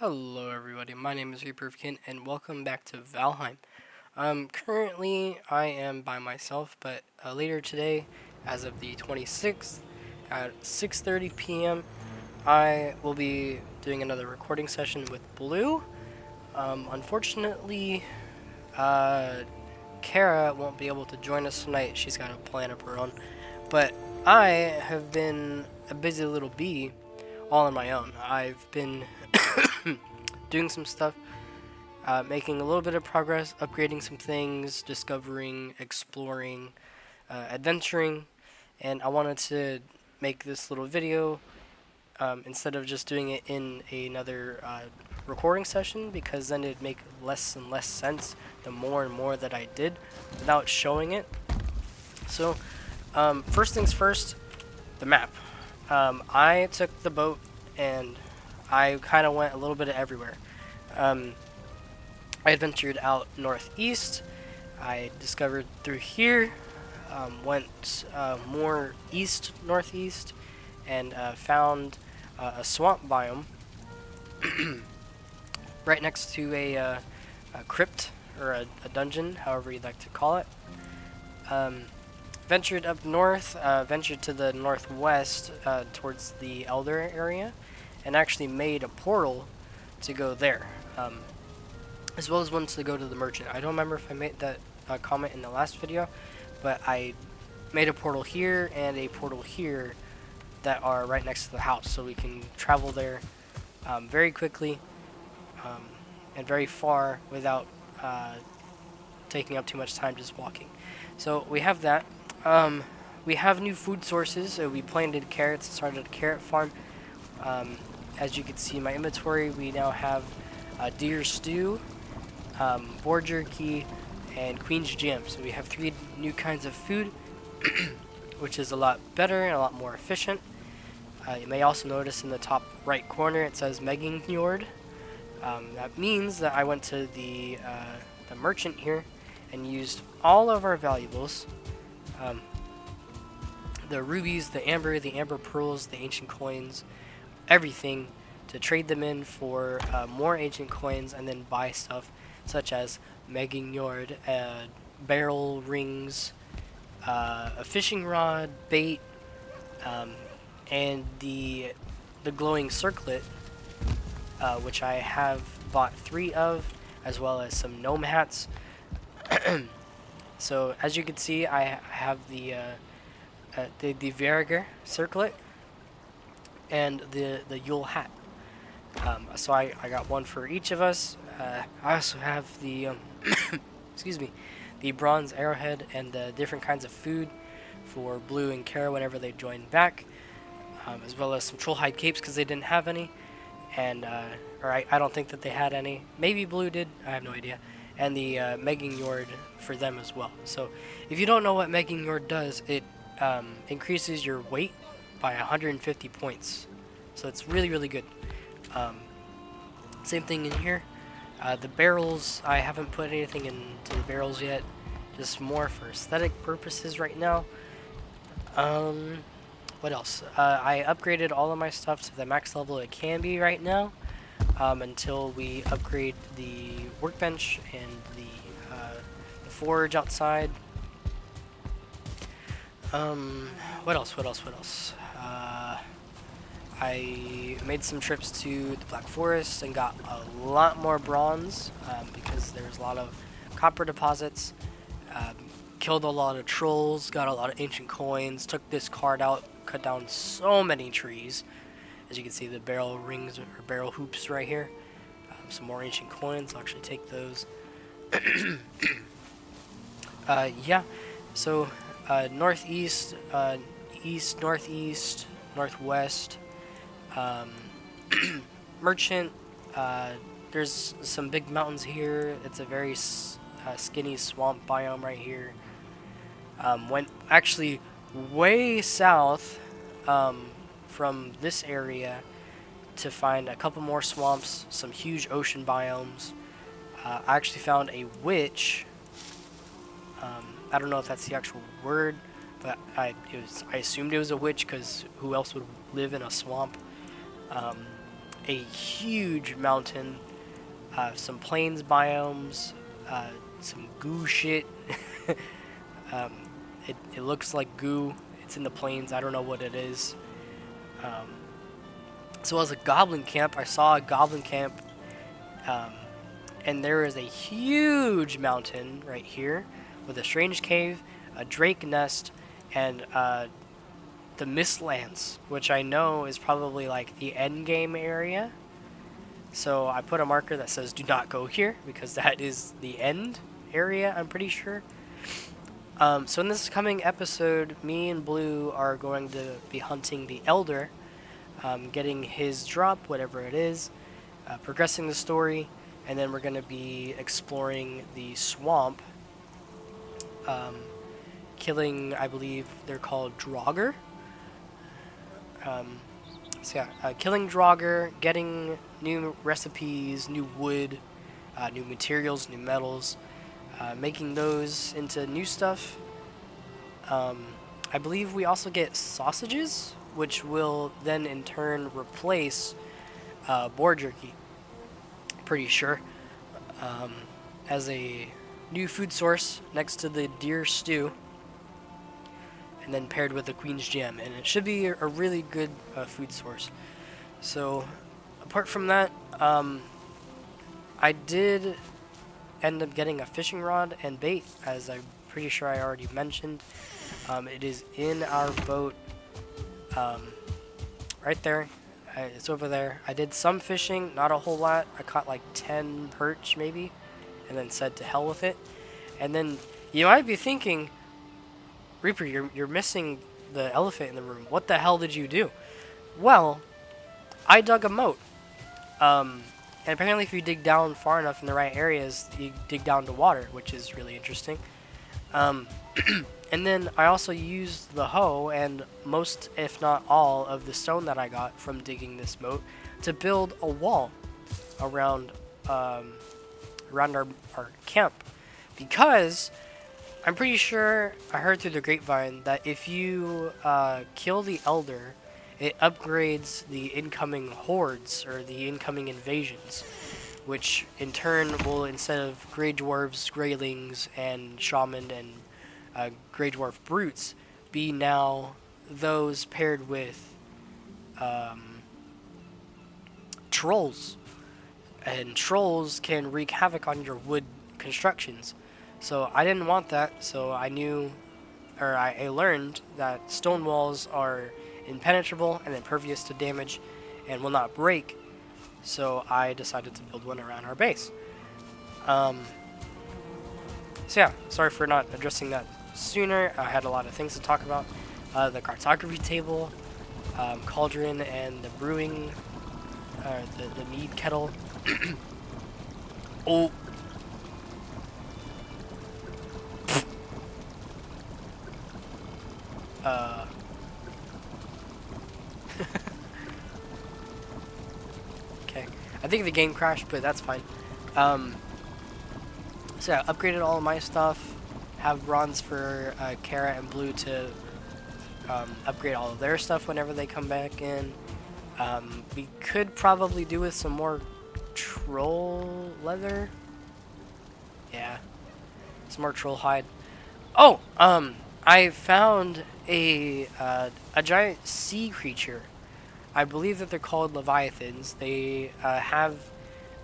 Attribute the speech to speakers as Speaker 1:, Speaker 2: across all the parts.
Speaker 1: Hello everybody, my name is Reaperkin and welcome back to Valheim. Currently I am by myself, but later today, as of the 26th at 6:30 p.m., I will be doing another recording session with Blue. Unfortunately, uh, Kara won't be able to join us tonight. She's got a plan of her own, but I have been a busy little bee all on my own. I've been doing some stuff, making a little bit of progress, upgrading some things, discovering, exploring, adventuring, and I wanted to make this little video instead of just doing it in another recording session, because then it'd make less and less sense the more and more that I did without showing it. So, first things first, the map. I took the boat and I kind of went a little bit of everywhere. Um, I adventured out northeast. I discovered through here, went more east northeast, and found a swamp biome right next to a crypt or a dungeon, however you'd like to call it. Um, ventured up north, ventured to the northwest towards the Elder area, and actually made a portal to go there. As well as one to go to the merchant. I don't remember if I made that comment in the last video, but I made a portal here and a portal here that are right next to the house, so we can travel there very quickly um, and very far without uh, taking up too much time just walking. So we have that. Um, we have new food sources. We planted carrots, started a carrot farm. Um, as you can see in my inventory, we now have deer stew, boar jerky, and Queen's Jam. So we have three new kinds of food, which is a lot better and a lot more efficient. You may also notice in the top right corner it says Megingjord. That means that I went to the merchant here and used all of our valuables, um, the rubies, the amber pearls, the ancient coins, everything, to trade them in for more ancient coins and then buy stuff such as Megingjord, barrel rings, a fishing rod, bait, um, and the glowing circlet, which I have bought three of, as well as some gnome hats. So as you can see, I have the Verger circlet and the Yule hat. So I got one for each of us. I also have the excuse me, the bronze arrowhead and the different kinds of food for Blue and Kara whenever they join back, as well as some troll hide capes because they didn't have any, and or I don't think that they had any. Maybe Blue did. I have no idea. And the Megingjord for them as well. So if you don't know what Megingjord does, it increases your weight by 150 points. So it's really, really good. Um, Same thing in here. The barrels, I haven't put anything into the barrels yet. Just more for aesthetic purposes right now. What else? I upgraded all of my stuff to the max level it can be right now, until we upgrade the workbench and the forge outside. What else? What else? What else? I made some trips to the Black Forest and got a lot more bronze because there's a lot of copper deposits. Um, Killed a lot of trolls, got a lot of ancient coins, took this card out, cut down so many trees. As you can see, the barrel rings or barrel hoops right here. Some more ancient coins, I'll actually take those. Yeah, so northeast, east, northeast, northwest, um, merchant. There's some big mountains here. It's a very skinny swamp biome right here. Went actually way south from this area to find a couple more swamps, some huge ocean biomes. I actually found a witch. I don't know if that's the actual word, but I assumed it was a witch because who else would live in a swamp? Um, a huge mountain, some plains biomes, some goo shit. um, it looks like goo. It's in the plains. I don't know what it is. Um, so as a goblin camp, I saw a goblin camp, um, and there is a huge mountain right here with a strange cave, a drake nest, and the Mistlands, which I know is probably like the end game area. So I put a marker that says do not go here because that is the end area, I'm pretty sure. So in this coming episode, me and Blue are going to be hunting the Elder, getting his drop, whatever it is, progressing the story, and then we're going to be exploring the swamp, um, killing, I believe they're called Draugr. Killing Draugr, getting new recipes, new wood, new materials, new metals, making those into new stuff. I believe we also get sausages, which will then in turn replace boar jerky. Pretty sure. Um, as a new food source next to the deer stew, and then paired with the Queen's Jam, and it should be a really good food source. So, apart from that, I did end up getting a fishing rod and bait, as I'm pretty sure I already mentioned. It is in our boat, right there. It's over there. I did some fishing, not a whole lot. I caught like 10 perch maybe, and then said to hell with it. And then you might be thinking, Reaper, you're missing the elephant in the room. What the hell did you do? Well, I dug a moat. And apparently if you dig down far enough in the right areas, you dig down to water, which is really interesting. And then I also used the hoe and most, if not all, of the stone that I got from digging this moat to build a wall around around our camp. Because I'm pretty sure I heard through the grapevine that if you kill the Elder, it upgrades the incoming hordes or the incoming invasions, which in turn will, instead of Grey Dwarves, Greylings, and Shaman and Grey Dwarf Brutes, be now those paired with Trolls. And Trolls can wreak havoc on your wood constructions. So I didn't want that, so I knew, or I learned that stone walls are impenetrable and impervious to damage and will not break, so I decided to build one around our base. So yeah, sorry for not addressing that sooner. I had a lot of things to talk about. The cartography table, cauldron, and the brewing, the mead kettle. Oh. Okay. I think the game crashed, but that's fine. So yeah, upgraded all of my stuff. Have bronze for Kara and Blue to upgrade all of their stuff whenever they come back in. We could probably do with some more troll leather. Yeah, some more troll hide. Oh, I found a giant sea creature. I believe that they're called leviathans. They have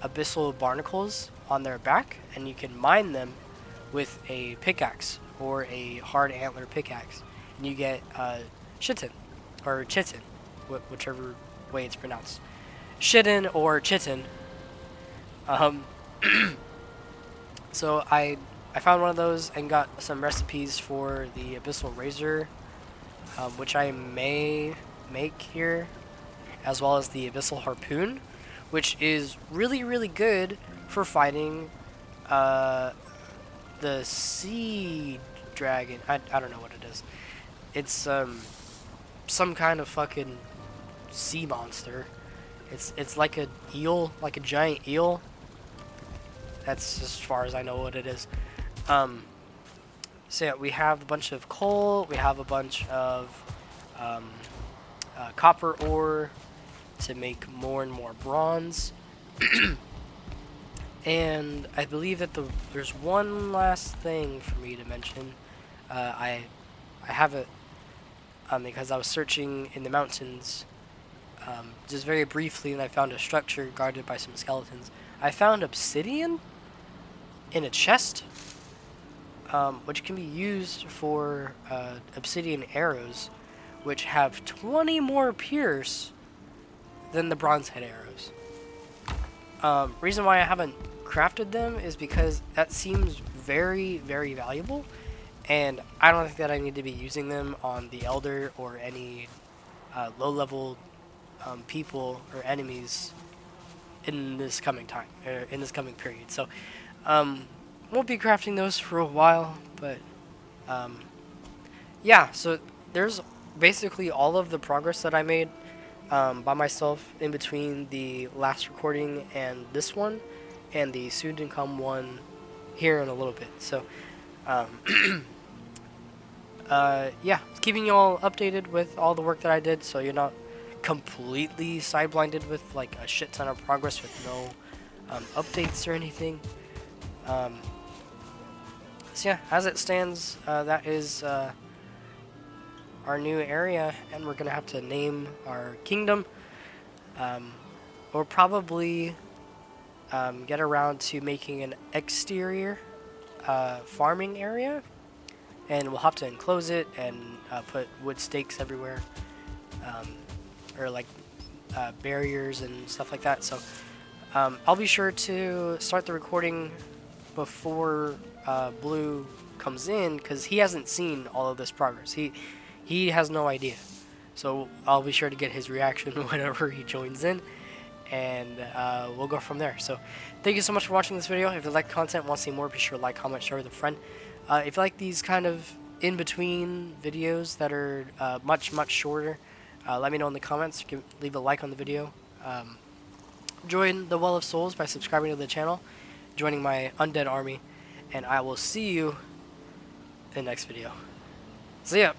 Speaker 1: abyssal barnacles on their back, and you can mine them with a pickaxe or a hard antler pickaxe, and you get chitin or chitin, whichever way it's pronounced, chitin or chitin. So I found one of those and got some recipes for the abyssal razor, which I may make here, as well as the abyssal harpoon, which is really good for fighting the sea dragon. I don't know what it is. It's some kind of fucking sea monster. It's like a eel, like a giant eel. That's as far as I know what it is. So yeah, we have a bunch of coal. We have a bunch of copper ore to make more and more bronze. And I believe that there's one last thing for me to mention. I have it because I was searching in the mountains just very briefly, and I found a structure guarded by some skeletons. I found obsidian in a chest, which can be used for obsidian arrows, which have 20 more pierce than the bronze head arrows. Reason why I haven't crafted them is because that seems very, very valuable, and I don't think that I need to be using them on the Elder or any low-level people or enemies in this coming time, or in this coming period. So, won't be crafting those for a while, but yeah. So there's basically all of the progress that I made by myself in between the last recording and this one, and the soon to come one here in a little bit. So, yeah, keeping you all updated with all the work that I did, so you're not completely side-blinded with like a shit ton of progress with no updates or anything. So yeah, as it stands, that is our new area, and we're gonna have to name our kingdom. We'll probably get around to making an exterior farming area, and we'll have to enclose it and put wood stakes everywhere, or like barriers and stuff like that. So I'll be sure to start the recording before Blue comes in, because he hasn't seen all of this progress. He has no idea. So I'll be sure to get his reaction whenever he joins in, and we'll go from there. So thank you so much for watching this video. If you like content, want to see more, be sure to like, comment, share with a friend. If you like these kind of in-between videos that are much shorter, let me know in the comments. Leave a like on the video. Join the Well of Souls by subscribing to the channel, joining my undead army, and I will see you in the next video. See ya!